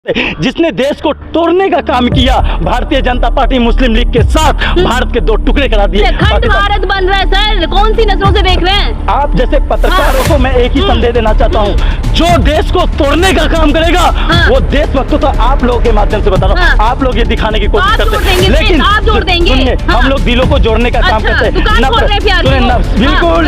जिसने देश को तोड़ने का काम किया, भारतीय जनता पार्टी मुस्लिम लीग के साथ भारत के दो टुकड़े करा दिए। अखंड भारत बन रहा है सर, कौन सी नजरों से देख रहे हैं आप जैसे पत्रकारों को मैं एक ही संदेश देना चाहता हूँ, जो देश को तोड़ने का काम करेगा वो देशभक्तों तो आप लोगों के माध्यम से बता रहा हूँ, आप लोग ये दिखाने की कोशिश करते हैं, लेकिन आप जोड़ देंगे, हम लोग दिलों को जोड़ने का काम करते हैं। बिल्कुल,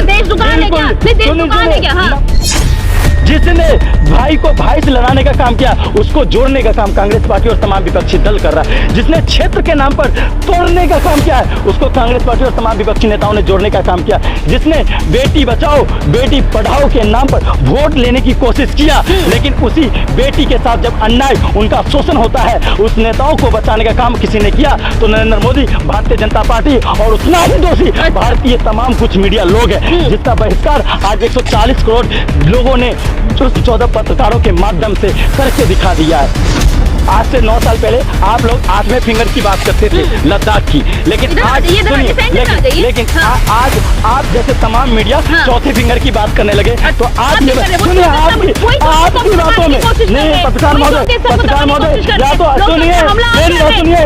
जिसने भाई को भाई से लड़ाने का काम किया उसको जोड़ने का काम कांग्रेस पार्टी और तमाम विपक्षी दल कर रहा है। जिसने क्षेत्र के नाम पर तोड़ने का काम किया है उसको कांग्रेस पार्टी और तमाम विपक्षी नेताओं ने जोड़ने का काम किया। जिसने बेटी बचाओ बेटी पढ़ाओ के नाम पर वोट लेने की कोशिश किया, लेकिन उसी बेटी के साथ जब अन्याय उनका शोषण होता है उस नेताओं को बचाने का काम किसी ने किया तो नरेंद्र मोदी, भारतीय जनता पार्टी और उतना ही दोषी भारतीय तमाम कुछ मीडिया लोग हैं, जिसका बहिष्कार आज 140 करोड़ लोगों ने जो 14 पत्रकारों के माध्यम से करके दिखा दिया है। आज से 9 साल पहले आप लोग 8वें फिंगर की बात करते थे लद्दाख की, लेकिन आज लेकिन आज आप जैसे तमाम मीडिया चौथे फिंगर की बात करने लगे। तो आज सुनिए आपकी बातों में नहीं पत्रकार महोदय या तो सुनिए मेरी बात सुनिए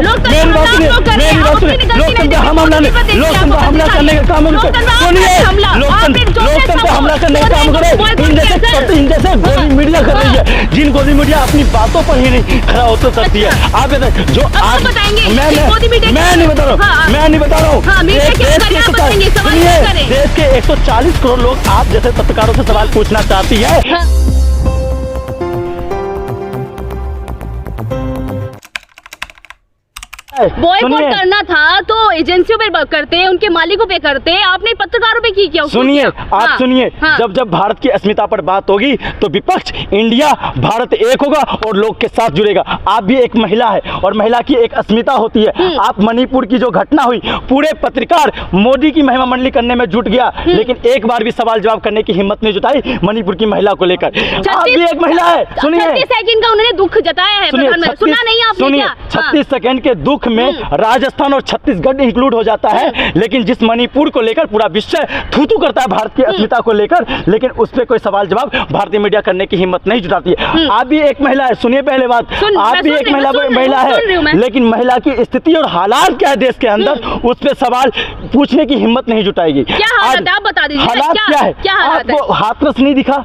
लोकतंत्र हमला हमला करने का काम सुनिए, लोकतंत्र हमला करने का काम करे इन जैसे गोदी मीडिया कर रही है, जिन गोदी मीडिया अपनी बातों पर ही नहीं खड़ा हो तो सकती है। आप जो आज मैं नहीं बता रहा हूँ, मैं नहीं बता रहा हूँ, देश के 140 करोड़ लोग आप जैसे पत्रकारों से सवाल पूछना चाहती है। बॉयकॉट करना था तो एजेंसियों पे करते, उनके मालिकों पे करते, आपने पत्रकारों पे की क्या? सुनिए आप सुनिए, जब भारत की अस्मिता पर बात होगी तो विपक्ष इंडिया भारत एक होगा और लोग के साथ जुड़ेगा। आप भी एक महिला है और महिला की एक अस्मिता होती है। आप मणिपुर की जो घटना हुई पूरे पत्रकार मोदी की महिमा मंडली करने में जुट गया, लेकिन एक बार भी सवाल जवाब करने की हिम्मत नहीं जुटाई मणिपुर की महिला को लेकर। आप भी एक महिला है, सुनिए 36 सेकंड का उन्होंने दुख जताया है, सुना नहीं आपने? सुनिए 36 सेकंड के दुख में राजस्थान और छत्तीसगढ़ इंक्लूड हो जाता है, लेकिन जिस मणिपुर को लेकर पूरा विश्व थू-थू करता है भारत की अस्मिता को लेकर, लेकिन उस पर कोई सवाल जवाब भारतीय मीडिया करने की हिम्मत नहीं जुटाती है। आप भी एक महिला है, सुनिए पहले बात, आप भी एक महिला है, लेकिन महिला की स्थिति और हालात क्या है देश के अंदर उस पर सवाल पूछने की हिम्मत नहीं जुटाएगी। हालात क्या है? आपको हाथरस नहीं दिखा?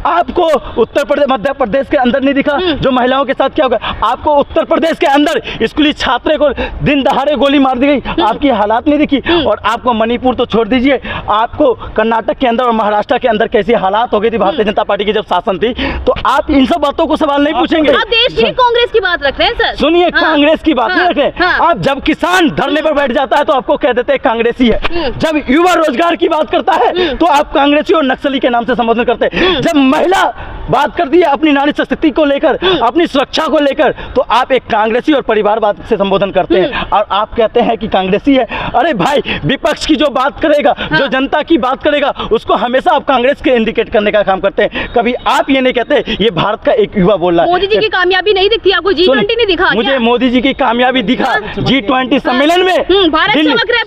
आपको उत्तर प्रदेश मध्य प्रदेश के अंदर नहीं दिखा जो महिलाओं के साथ क्या होगा? आपको उत्तर प्रदेश के अंदर स्कूली छात्रे को दिन दहाड़े गोली मार दी गई, आपकी हालात नहीं दिखी? और आपको मणिपुर तो छोड़ दीजिए, आपको कर्नाटक के अंदर और महाराष्ट्र के अंदर कैसी हालात हो गई थी भारतीय जनता पार्टी की जब शासन थी, तो आप इन सब बातों को सवाल नहीं पूछेंगे। आप देश की कांग्रेस की बात रख रहे हैं सर। सुनिए कांग्रेस की बात नहीं रख रहे। आप जब किसान धरने पर बैठ जाता है तो आपको कह देते हैं कांग्रेसी है, जब युवा रोजगार की बात करता है तो आप कांग्रेसी और नक्सली के नाम से संबोधन करते हैं, जब महिला बात करती है अपनी नारी शक्ति को लेकर, अपनी सुरक्षा को लेकर, तो आप एक कांग्रेसी और परिवारवाद से संबोधन करते हैं और आप कहते हैं कि कांग्रेसी है। अरे भाई, विपक्ष की जो बात करेगा, जो जनता की बात करेगा, उसको हमेशा आप कांग्रेस के इंडिकेट करने का काम करते हैं। कभी आप ये नहीं कहते ये भारत का एक युवा बोल रहा है। मोदी जी की कामयाबी नहीं दिखती आपको? G20 नहीं दिखा? मुझे मोदी जी की कामयाबी दिखा G20 सम्मेलन में।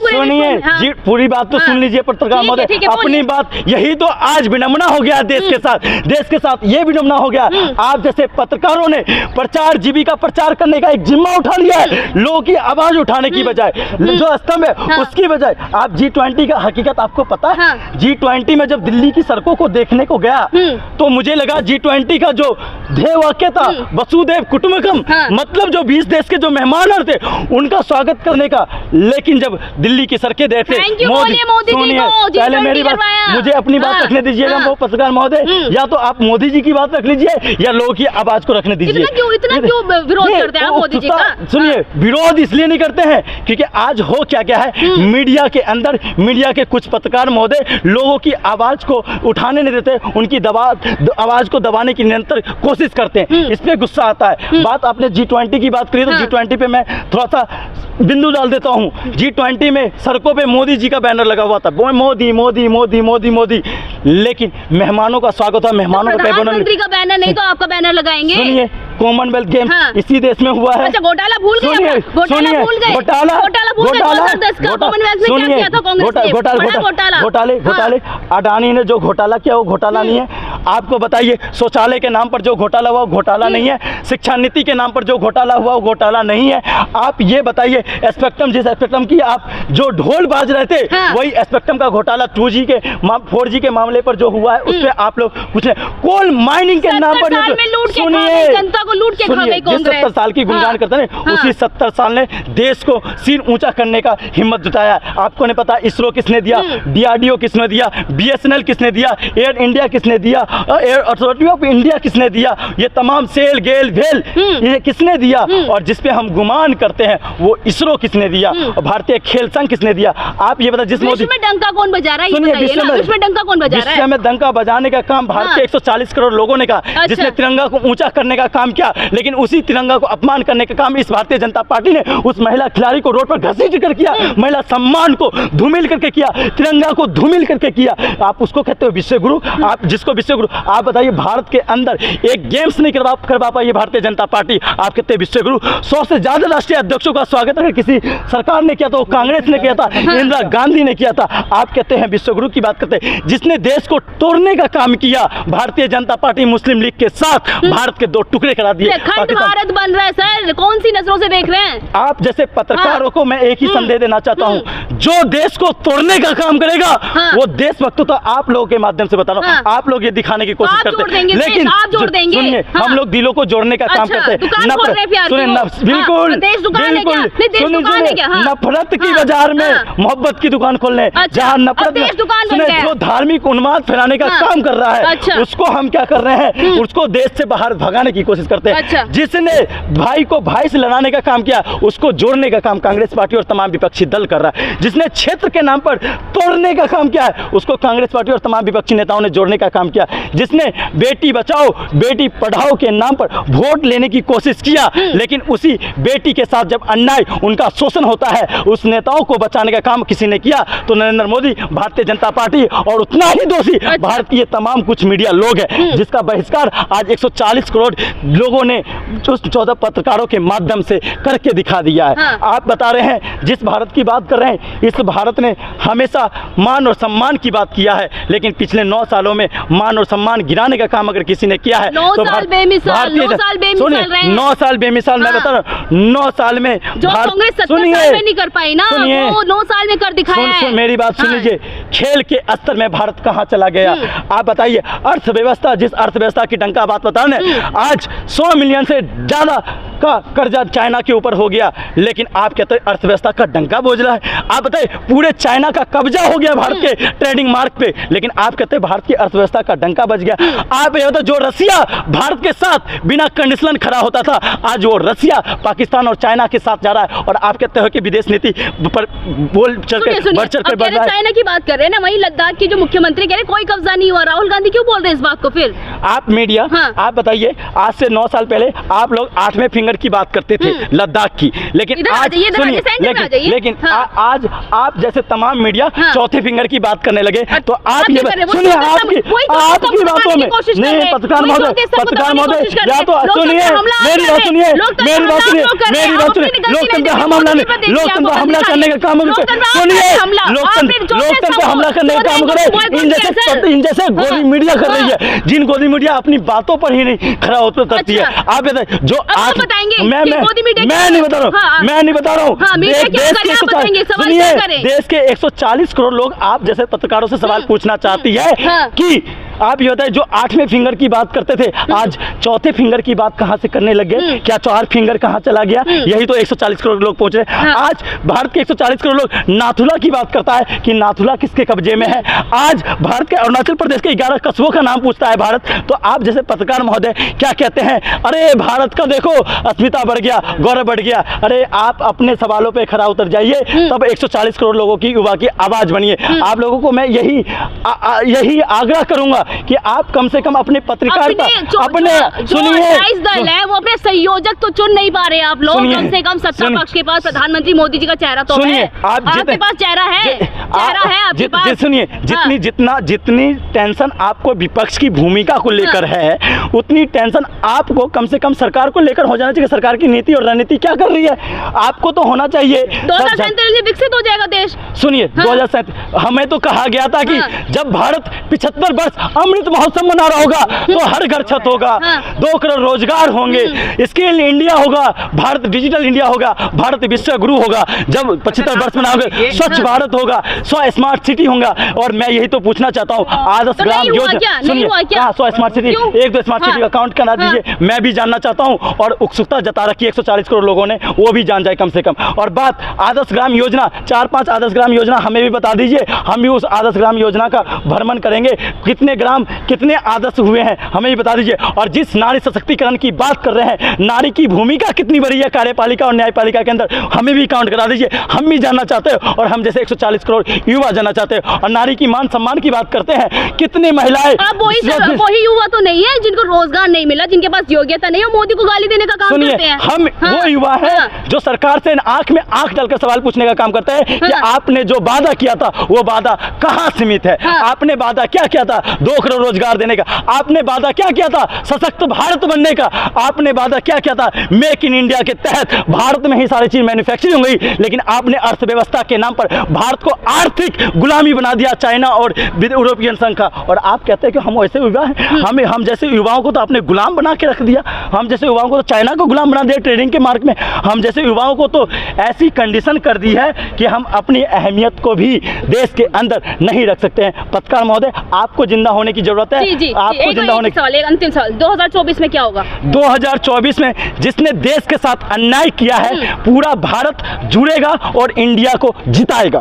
सुनिए पूरी बात तो सुन लीजिए पत्रकार महोदय, अपनी बात। यही तो आज विडंबना हो गया देश के साथ, देश के साथ ये विडंबना हो गया। आप जैसे पत्रकारों ने प्रचार जीविका प्रचार करने का एक जिम्मा उठा लिया है, लोगों की आवाज उठाने की बजाय, जो स्तंभ है उसकी बजाय। आप G20 का हकीकत आपको पता है? G20 में जब दिल्ली की सड़कों को देखने को गया तो मुझे लगा G20 का जो ध्येय वाक्य था वसुधैव कुटुंबकम, मतलब जो 20 देश के जो मेहमान थे उनका स्वागत करने का, लेकिन जब दिल्ली की सड़कें देखते मोदी, सुनिए पहले मेरी बात, मुझे अपनी बात रखने दीजिएगा वो पत्रकार महोदय, या तो आप मोदी जी की बात रख लीजिए या लोगों की आवाज को रखने दीजिए। इतना क्यों विरोध करते हैं मोदी जी का? सुनिए विरोध इसलिए नहीं करते हैं क्योंकि आज हो क्या है, मीडिया के अंदर मीडिया के कुछ पत्रकार महोदय लोगों की आवाज को उठाने नहीं देते, उनकी आवाज को दबाने की निरंतर कोशिश करते हैं, इस पे गुस्सा आता है। बात आपने G20 की बात करी तो G20 पे मैं थोड़ा सा बिंदु डाल देता हूँ। G20 में सड़कों पे मोदी जी का बैनर लगा हुआ था, मोदी मोदी मोदी मोदी मोदी, लेकिन मेहमानों का स्वागत हुआ, मेहमानों का प्रधानमंत्री का बैनर नहीं तो आपका बैनर लगाएंगे। सुनिए कॉमनवेल्थ गेम इसी देश में हुआ है। अच्छा घोटाला भूल गए? घोटाले अडानी ने जो घोटाला किया वो घोटाला नहीं है। आपको बताइए, शौचालय के नाम पर जो घोटाला हुआ वो घोटाला नहीं है, शिक्षा नीति के नाम पर जो घोटाला हुआ वो घोटाला नहीं है। आप ये बताइए, स्पेक्ट्रम, जिस स्पेक्ट्रम की आप जो ढोल बाज रहे थे, वही स्पेक्ट्रम का घोटाला 2G के 4G के मामले पर जो हुआ है उस पर आप लोग कुछ नहीं। कोल माइनिंग के नाम पर सुनिए, जनता को लूट के खा गई कांग्रेस। 70 साल की गुणगान करते हैं, उसी 70 साल ने देश को सिर ऊंचा करने का हिम्मत जुटाया। आपको नहीं पता इसरो किसने दिया, DRDO किसने दिया, BSNL किसने दिया, एयर इंडिया किसने दिया, एयर अथॉरिटी ऑफ इंडिया किसने दिया, ये तमाम सेल गेल भेल ये किसने दिया, और जिसपे हम गुमान करते हैं वो इसरो किसने दिया, और भारतीय खेल संघ किसने दिया। आप ये बताइए, जिस मोदी विश्व में डंका कौन बजा रहा है, ये बताइए ना, विश्व में डंका कौन बजा रहा है? विश्व में डंका बजाने का काम भारत के 140 करोड़ लोगों ने कहा, जिसने तिरंगा को ऊंचा करने का काम किया, लेकिन उसी तिरंगा को अपमान करने का काम इस भारतीय जनता पार्टी ने उस महिला खिलाड़ी को रोड पर घसीट कर किया, महिला सम्मान को धूमिल करके किया, तिरंगा को धूमिल करके किया। आप उसको कहते हो विश्व गुरु? आप जिसको विश्व गुरु, आप बताइए भारत के अंदर एक गेम्स नहीं करवा पाई भारतीय जनता पार्टी, आप कहते हैं विश्व गुरु? 100 से ज्यादा राष्ट्रीय अध्यक्षों का स्वागत अगर किसी सरकार ने किया तो कांग्रेस ने किया था, इंदिरा गांधी ने किया था, आप कहते हैं विश्व गुरु की बात करते हैं। जिसने देश को तोड़ने का काम किया भारतीय जनता पार्टी मुस्लिम लीग के साथ, भारत के 2 टुकड़े करा दिए। खंड भारत बन रहा है सर, कौन सी नजरों से देख रहे हैं आप? जैसे पत्रकारों को मैं एक ही संदेश देना चाहता हूँ, जो देश को तोड़ने का काम करेगा वो देशभक्त, तो आप लोगों के माध्यम से बता रहा हूँ, आप लोग ये दिखाने की कोशिश करते हैं, लेकिन आप जोड़ देंगे, सुनिए, हम लोग दिलों को जोड़ने का काम करते हैं। बिल्कुल नफरत की बाजार में मोहब्बत की दुकान खोलने, जहाँ नफरत, जो धार्मिक उन्माद फैलाने का काम कर रहा है उसको हम क्या कर रहे हैं, उसको देश से बाहर भगाने की कोशिश करते हैं। जिसने भाई को भाई से लड़ाने का काम किया उसको जोड़ने का काम कांग्रेस पार्टी और तमाम विपक्षी दल कर रहा है। जिसने क्षेत्र के नाम पर तोड़ने का काम किया है उसको कांग्रेस पार्टी और तमाम विपक्षी नेताओं ने जोड़ने का काम किया। जिसने बेटी बचाओ बेटी पढ़ाओ के नाम पर वोट लेने की कोशिश किया, लेकिन उसी बेटी के साथ जब अन्याय उनका शोषण होता है उस नेताओं को बचाने का काम किसी ने किया तो नरेंद्र मोदी, भारतीय जनता पार्टी और उतना ही दोषी भारत की ये तमाम कुछ मीडिया लोग हैं, जिसका बहिष्कार आज 140 करोड़ लोगों ने 14 पत्रकारों के माध्यम से करके दिखा दिया है। आप बता रहे हैं, जिस भारत की बात कर रहे हैं, इस भारत ने हमेशा मान और सम्मान की बात किया है, लेकिन पिछले 9 सालों में मान और सम्मान गिराने का काम अगर किसी ने किया है तो 9 साल बेमिसाल 9 साल बेमिसाल मैं बता रहा हूँ, 9 साल में जो कांग्रेस 70 साल में नहीं कर पाई ना, वो 9 साल में कर दिखाया है। मेरी बात सुन लीजिए, खेल के स्तर में भारत कहाँ चला गया। आप बताइए, अर्थव्यवस्था, जिस अर्थव्यवस्था की डंका बात बता रहे हैं, आज 100 मिलियन से ज्यादा का कर्जा चाइना के ऊपर हो गया, लेकिन आप कहते हैं अर्थव्यवस्था का डंका बोझ रहा है। आप बताइए, पूरे चाइना का कब्जा हो गया भारत के ट्रेडिंग मार्ग पे, लेकिन आप कहते हैं भारत की अर्थव्यवस्था का डंका बच गया। आप ये बताओ, जो रसिया भारत के साथ बिना कंडीशन खड़ा होता था, आज वो रसिया पाकिस्तान और चाइना के साथ जा रहा है, और आप कहते हो कि विदेश नीति पर बोल चल के बढ़ चढ़ कर बढ़ रहा है। चाइना की बात कर रहे हैं ना, वहीं लद्दाख की जो मुख्यमंत्री कह रहे हैं कोई कब्जा नहीं हुआ, राहुल गांधी क्यों बोल रहे हैं इस बात को? फिर आप मीडिया, आप बताइए, आज से 9 साल पहले आप लोग 8वें फिंगर की बात करते थे लद्दाख की, लेकिन आज सुनिए, लेकिन आज आप जैसे तमाम मीडिया चौथे फिंगर की बात करने लगे, तो आप ये सुनिए, आपकी बातों में नहीं, पत्रकार महोदय या तो सुनिए, मेरी बात सुनिए, लोकतंत्र लोकतंत्र हमला करने का काम सुनिए, लोकतंत्र हमला करने का काम करे, इन जैसे गोदी मीडिया कर रही है, जिन गोदी मीडिया अपनी बातों पर ही नहीं खड़ा होता करती है। आप बताइए, जो आज मैं नहीं बता रहा हूँ, देश के 140 करोड़ लोग आप जैसे पत्रकारों से सवाल पूछना चाहती है कि आप ये बताइए, जो 8वें फिंगर की बात करते थे आज चौथे फिंगर की बात कहां से करने लग गए? क्या 4 फिंगर कहां चला गया? यही तो 140 करोड़ लोग पहुंच रहे। आज भारत के 140 करोड़ लोग नाथुला की बात करता है कि नाथुला किसके कब्जे में है। आज भारत के अरुणाचल प्रदेश के 11 कस्बों का नाम पूछता है भारत, तो आप जैसे पत्रकार महोदय क्या कहते हैं? अरे भारत का देखो अस्मिता बढ़ गया, गौरव बढ़ गया। अरे आप अपने सवालों पर खरा उतर जाइए, तब 140 करोड़ लोगों की युवा की आवाज बनिए। आप लोगों को मैं यही आग्रह करूंगा कि आप कम से कम अपने पत्रकारिता अपने सुनिए, दल है वो अपने संयोजक तो चुन नहीं पा रहे आप लोग। कम से कम सत्ता पक्ष के पास प्रधानमंत्री मोदी जी का चेहरा तो है, आपके पास चेहरा है, आपके पास। सुनिए, जितनी टेंशन आपको विपक्ष की भूमिका को लेकर है, उतनी टेंशन आपको कम से कम सरकार को लेकर हो जाना चाहिए। सरकार की नीति और रणनीति क्या कर रही है आपको तो होना चाहिए। 2047 में विकसित हो जाएगा देश। सुनिए, 2047 हमें तो कहा गया था कि जब भारत 75 वर्ष अमृत महोत्सव मना रहा होगा तो हर घर छत होगा, 2 करोड़ रोजगार होंगे, स्किल इंडिया होगा, भारत डिजिटल इंडिया होगा, भारत विश्व गुरु होगा, जब 75 वर्ष मनाओगे स्वच्छ भारत होगा, 100 स्मार्ट सिटी होगा। और मैं यही तो पूछना चाहता हूँ, आदर्श ग्राम योजना सुनिए, 100 स्मार्ट सिटी, 1-2 स्मार्ट सिटी का काउंट करा दीजिए, मैं भी जानना चाहता हूँ। और उत्सुकता जता रखी 140 करोड़ लोगों ने, वो भी जान जाए कम से कम। और बात आदर्श ग्राम योजना, 4-5 आदर्श ग्राम योजना हमें भी बता दीजिए, हम भी उस आदर्श ग्राम योजना का भ्रमण करेंगे, कितने ग्राम कितने आदर्श हुए हैं हमें भी बता दीजिए। और जिस नारी सशक्तिकरण की बात कर रहे हैं, नारी की भूमिका कितनी बड़ी है कार्यपालिका और न्यायपालिका के अंदर, हमें भी काउंट करा दीजिए, हम भी जानना चाहते हैं। और हम जैसे 140 करोड़ युवा जानना चाहते हैं। और नारी की मान सम्मान की बात करते हैं, कितनी महिलाएं, आप वही युवा तो नहीं है जिनको रोजगार नहीं मिला, जिनके पास योग्यता नहीं है, मोदी को गाली देने का काम करते हैं। हम वो युवा हैं जो सरकार से आंख में आंख डालकर सवाल पूछने का काम करते हैं कि आपने जो वादा किया था वो वादा कहां सीमित है। आपने वादा क्या किया था 2 करोड़ रोजगार देने का, आपने वादा क्या किया था सशक्त भारत बनने का, आपने वादा क्या किया था मेक इन इंडिया के तहत भारत में ही सारी चीज मैन्युफैक्चरिंग हो गई। लेकिन आपने अर्थव्यवस्था के नाम पर भारत को आर्थिक गुलामी बना दिया चाइना और यूरोपियन संघ का। और आप कहते हैं कि हम ऐसे युवा हैं, हम जैसे युवाओं को तो आपने गुलाम बना के रख दिया, हम जैसे युवाओं को तो चाइना को गुलाम बना दिया ट्रेडिंग के मार्ग में, हम जैसे युवाओं को तो ऐसी कंडीशन कर दी है कि हम अपनी अहमियत को भी देश के अंदर नहीं रख सकते हैं। पत्रकार महोदय, आपको जिंदा होने की जरूरत है। जी, आपको जिंदा होने की। एक अंतिम सवाल, 2024 में क्या होगा? 2024 में जिसने देश के साथ अन्याय किया है, पूरा भारत जुड़ेगा और इंडिया को जिताएगा।